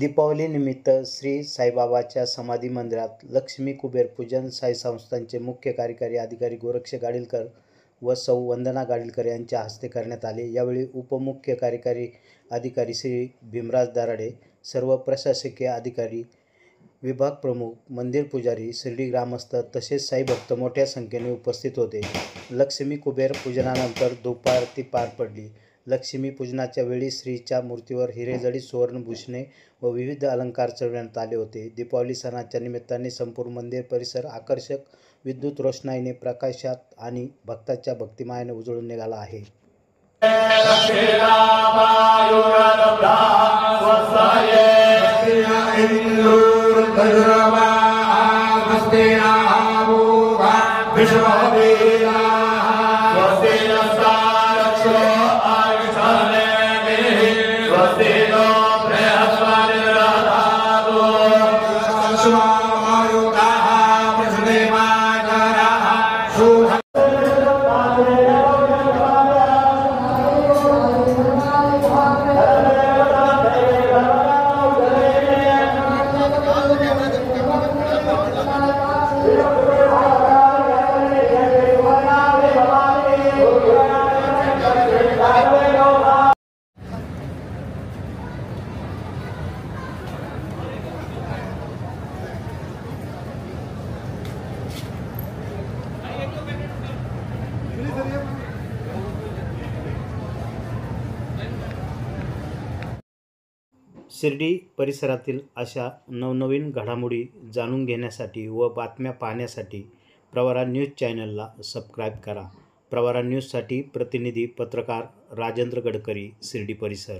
दीपावलीनिमित्त श्री साईबाबाच्या समाधी मंदिरात लक्ष्मी कुबेर पूजन साई संस्थानचे मुख्य कार्यकारी अधिकारी गोरक्ष गाडीलकर व सौ वंदना गाडीलकर यांच्या हस्ते करण्यात आले। यावेळी उपमुख्य कार्यकारी अधिकारी श्री भीमराज दराडे, सर्व प्रशासकीय अधिकारी, विभाग प्रमुख, मंदिर पुजारी, शिर्डी ग्रामस्थ तसेच साई भक्त मोठ्या संख्येने उपस्थित होते। लक्ष्मी कुबेर पूजनानंतर धूपारती पार पडली। लक्ष्मी पूजनाच्या वेळी श्रीच्या मूर्तीवर हिरेजडित सुवर्णभूषणे व विविध अलंकार चढवण्यात आले होते। दीपावली सणाच्या निमित्ताने संपूर्ण मंदिर परिसर आकर्षक विद्युत रोषणाईने प्रकाशात आणि भक्ताच्या भक्तिमयाने उजळून निघाला आहे। शिर्डी परिसरातील अशा नवनवीन घडामोडी जाणून घेण्यासाठी व बातम्या पाहण्यासाठी प्रवरा न्यूज चॅनलला सबस्क्राईब करा। प्रवरा न्यूजसाठी प्रतिनिधी पत्रकार राजेंद्र गडकरी, शिर्डी परिसर।